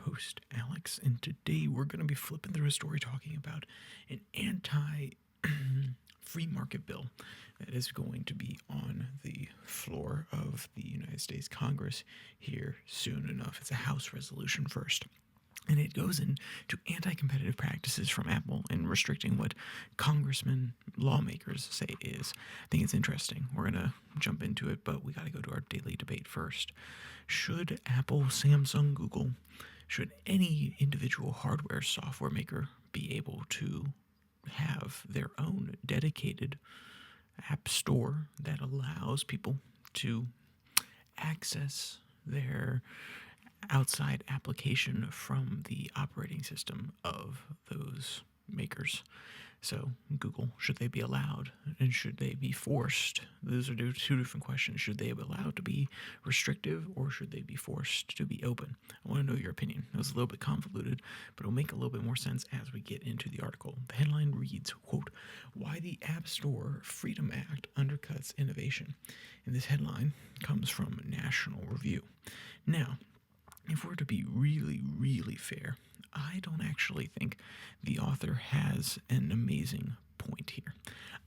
host, Alex, and today we're going to be flipping through a story talking about an anti free market bill that is going to be on the floor of the United States Congress here soon enough. It's a House resolution first. And it goes into anti-competitive practices from Apple and restricting what congressmen, lawmakers say is. I think it's interesting. We're going to jump into it, but we got to go to our daily debate first. Should Apple, Samsung, Google, should any individual hardware software maker be able to have their own dedicated app store that allows people to access their outside application from the operating system of those makers? So Google, should they be allowed and should they be forced? Those are two different questions. Should they be allowed to be restrictive or should they be forced to be open? I want to know your opinion. It was a little bit convoluted, but it'll make a little bit more sense as we get into the article. The headline reads, quote, "Why the App Store Freedom Act Undercuts Innovation." And this headline comes from National Review. Now, if we're to be really, really fair, I don't actually think the author has an amazing point here.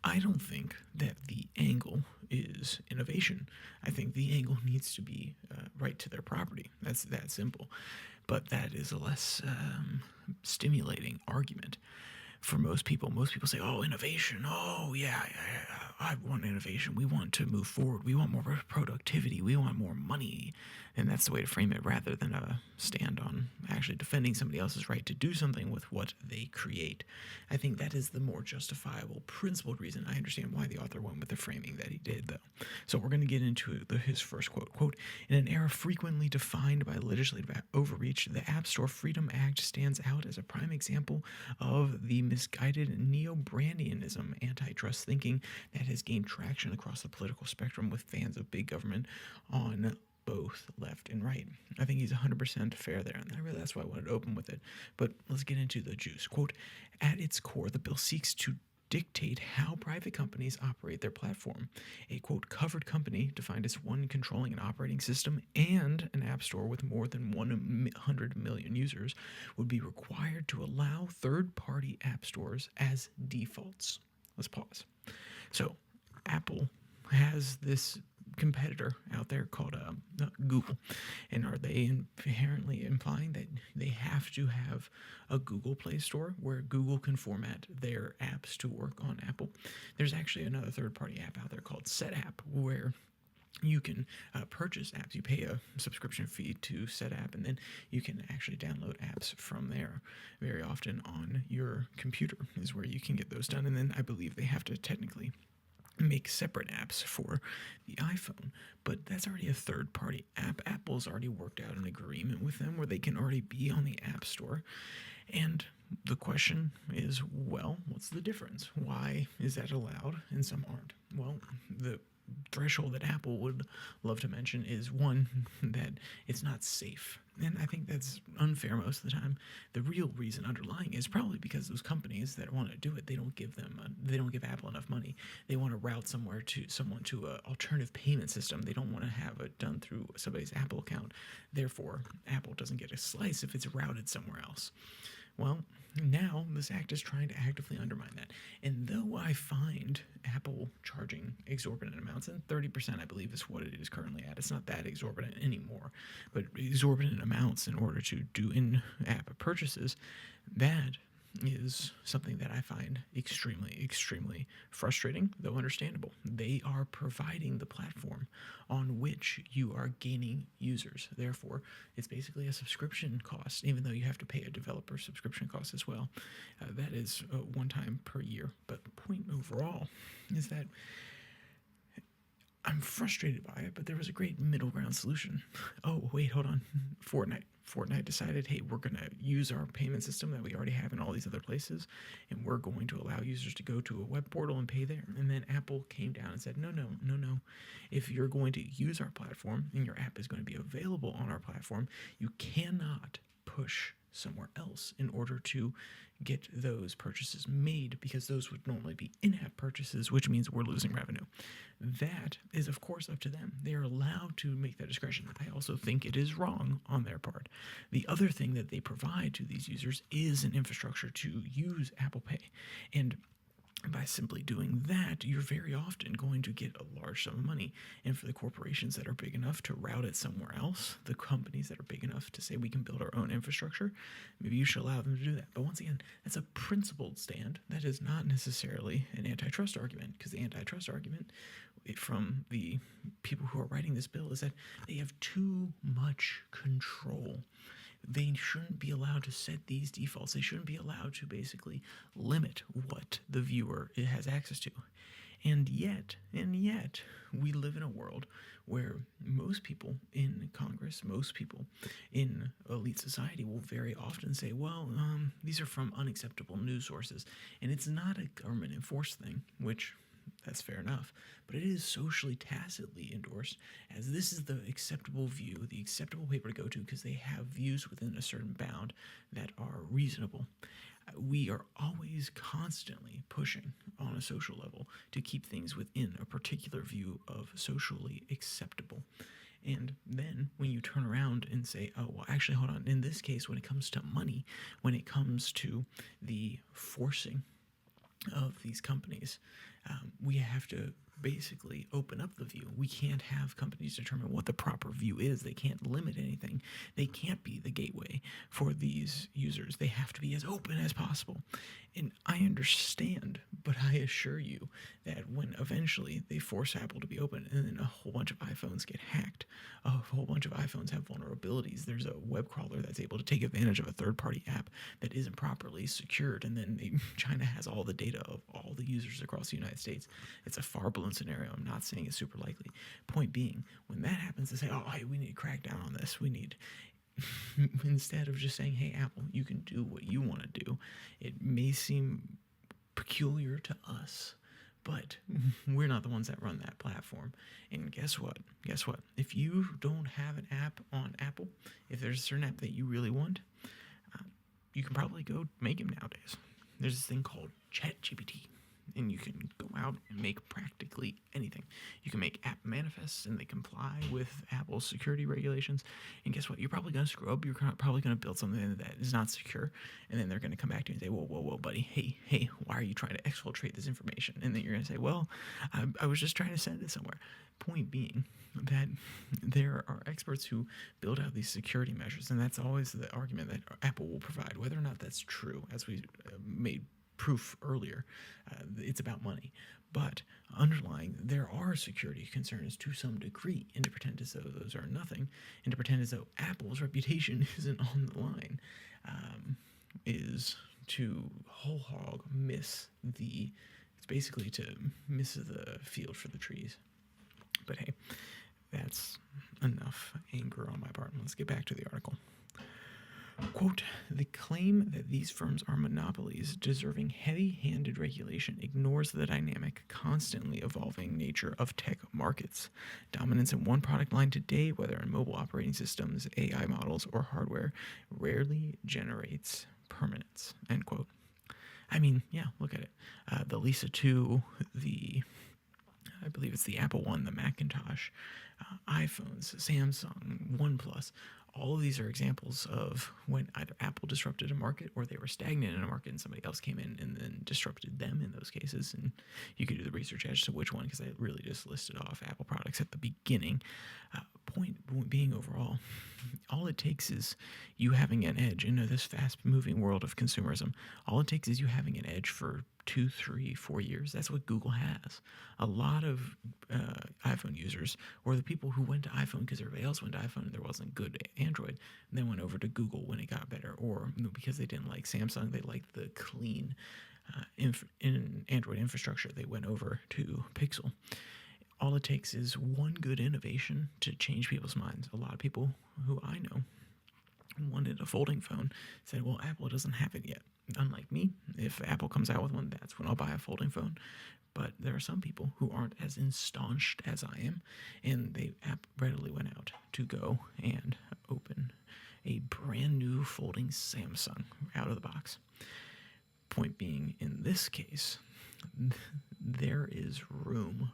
I don't think that the angle is innovation. I think the angle needs to be right to their property. That's that simple. But that is a less stimulating argument. For most people say, oh, innovation. Oh, yeah, I want innovation. We want to move forward. We want more productivity. We want more money. And that's the way to frame it rather than a stand on actually defending somebody else's right to do something with what they create. I think that is the more justifiable, principled reason. I understand why the author went with the framing that he did, though. So we're going to get into his first quote. Quote, "In an era frequently defined by legislative overreach, the App Store Freedom Act stands out as a prime example of the misguided neo-Brandianism antitrust thinking that has gained traction across the political spectrum with fans of big government on both left and right." I think he's 100% fair there, and that's why I wanted to open with it. But let's get into the juice. Quote, "At its core, the bill seeks to dictate how private companies operate their platform. A, quote, covered company, defined as one controlling an operating system and an app store with more than 100 million users, would be required to allow third-party app stores as defaults." Let's pause. So Apple has this competitor out there called Google, and are they inherently implying that they have to have a Google Play Store where Google can format their apps to work on Apple? There's actually another third-party app out there called SetApp where you can purchase apps. You pay a subscription fee to SetApp, and then you can actually download apps from there. Very often on your computer is where you can get those done, and then I believe they have to technically make separate apps for the iPhone, but that's already a third-party app. Apple's already worked out an agreement with them where they can already be on the App Store. And the question is, well, what's the difference? Why is that allowed and some aren't? Well, the threshold that Apple would love to mention is one, that it's not safe. And I think that's unfair most of the time. The real reason underlying is probably because those companies that want to do it, they don't give Apple enough money. They want to route someone to an alternative payment system. They don't want to have it done through somebody's Apple account. Therefore, Apple doesn't get a slice if it's routed somewhere else. Well, now this act is trying to actively undermine that. And though I find Apple charging exorbitant amounts, and 30% I believe is what it is currently at, it's not that exorbitant anymore, but exorbitant amounts in order to do in-app purchases, that is something that I find extremely, extremely frustrating, though understandable. They are providing the platform on which you are gaining users. Therefore, it's basically a subscription cost, even though you have to pay a developer subscription cost as well. That is one time per year. But the point overall is that I'm frustrated by it, but there was a great middle ground solution. Oh, wait, hold on. Fortnite decided, hey, we're going to use our payment system that we already have in all these other places, and we're going to allow users to go to a web portal and pay there. And then Apple came down and said, no. If you're going to use our platform and your app is going to be available on our platform, you cannot push somewhere else in order to get those purchases made, because those would normally be in-app purchases, which means we're losing revenue. That is, of course, up to them. They are allowed to make that discretion. I also think it is wrong on their part. The other thing that they provide to these users is an infrastructure to use Apple Pay. And by simply doing that, you're very often going to get a large sum of money. And for the corporations that are big enough to route it somewhere else, the companies that are big enough to say we can build our own infrastructure, maybe you should allow them to do that. But once again, that's a principled stand. That is not necessarily an antitrust argument, because the antitrust argument from the people who are writing this bill is that they have too much control. They shouldn't be allowed to set these defaults. They shouldn't be allowed to basically limit what the viewer has access to. And yet, we live in a world where most people in Congress, most people in elite society will very often say, well, these are from unacceptable news sources. And it's not a government enforced thing, which that's fair enough, but it is socially tacitly endorsed as this is the acceptable view, the acceptable paper to go to, because they have views within a certain bound that are reasonable. We are always constantly pushing on a social level to keep things within a particular view of socially acceptable. And then when you turn around and say, oh, well, actually, hold on, in this case, when it comes to money, when it comes to the forcing of these companies, we have to basically open up the view. We can't have companies determine what the proper view is. They can't limit anything. They can't be the gateway for these users. They have to be as open as possible. And I understand, but I assure you that when eventually they force Apple to be open and then a whole bunch of iPhones get hacked, a whole bunch of iPhones have vulnerabilities, there's a web crawler that's able to take advantage of a third-party app that isn't properly secured, and then China has all the data of all the users across the United States. It's a far-blown scenario. I'm not saying it's super likely. Point being, when that happens, they say, oh, hey, we need to crack down on this. We need... Instead of just saying, hey, Apple, you can do what you want to do, it may seem peculiar to us, but we're not the ones that run that platform. And guess what? If you don't have an app on Apple, if there's a certain app that you really want, you can probably go make them nowadays. There's this thing called ChatGPT, and you can go out and make practically anything. You can make app manifests, and they comply with Apple's security regulations. And guess what? You're probably going to screw up. You're probably going to build something that is not secure, and then they're going to come back to you and say, whoa, buddy, hey, why are you trying to exfiltrate this information? And then you're going to say, well, I was just trying to send it somewhere. Point being that there are experts who build out these security measures, and that's always the argument that Apple will provide. Whether or not that's true, as we made proof earlier, it's about money. But underlying, there are security concerns to some degree, and to pretend as though those are nothing, and to pretend as though Apple's reputation isn't on the line, is to whole hog miss the... It's basically to miss the field for the trees. But hey, that's enough anger on my part. Let's get back to the article. Quote, the claim that these firms are monopolies deserving heavy-handed regulation ignores the dynamic, constantly evolving nature of tech markets. Dominance in one product line today, whether in mobile operating systems, AI models, or hardware, rarely generates permanence, end quote. I mean, yeah, look at it. The Lisa 2, I believe it's the Apple One, the Macintosh, iPhones, Samsung, OnePlus. All of these are examples of when either Apple disrupted a market or they were stagnant in a market and somebody else came in and then disrupted them in those cases. And you could do the research as to which one, because I really just listed off Apple products at the beginning. Point being overall, all it takes is you having an edge in this fast-moving world of consumerism. All it takes is you having an edge for 2, 3, 4 years. That's what Google has. A lot of iPhone users, or the people who went to iPhone because everybody else went to iPhone and there wasn't good Android, and then went over to Google when it got better, or because they didn't like Samsung, they liked the clean Android infrastructure, they went over to Pixel. All it takes is one good innovation to change people's minds. A lot of people who I know wanted a folding phone, said, well, Apple doesn't have it yet. Unlike me, if Apple comes out with one, that's when I'll buy a folding phone. But there are some people who aren't as instaunched as I am, and they readily went out to go and open a brand new folding Samsung out of the box. Point being, in this case, there is room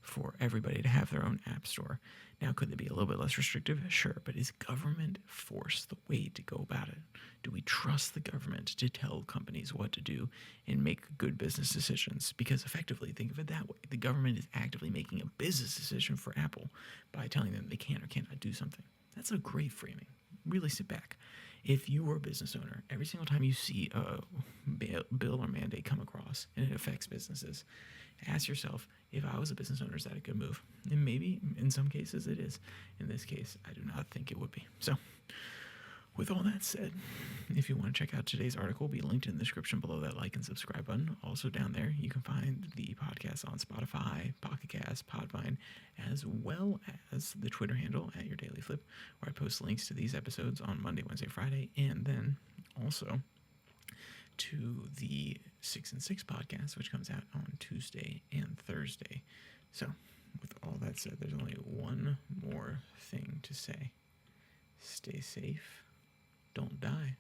for everybody to have their own app store. Now, could they be a little bit less restrictive? Sure, but is government force the way to go about it? Do we trust the government to tell companies what to do and make good business decisions? Because effectively, think of it that way. The government is actively making a business decision for Apple by telling them they can or cannot do something. That's a great framing. Really sit back. If you were a business owner, every single time you see a bill or mandate come across and it affects businesses, ask yourself, if I was a business owner, is that a good move? And maybe in some cases it is. In this case, I do not think it would be. So, with all that said, if you want to check out today's article, it'll be linked in the description below that like and subscribe button. Also down there, you can find the podcast on Spotify, Pocket Cast, Podvine, as well as the Twitter handle at your DailyFlip, where I post links to these episodes on Monday, Wednesday, Friday, and then also to the 6 and 6 podcast, which comes out on Tuesday and Thursday. So, with all that said, there's only one more thing to say. Stay safe. Don't die.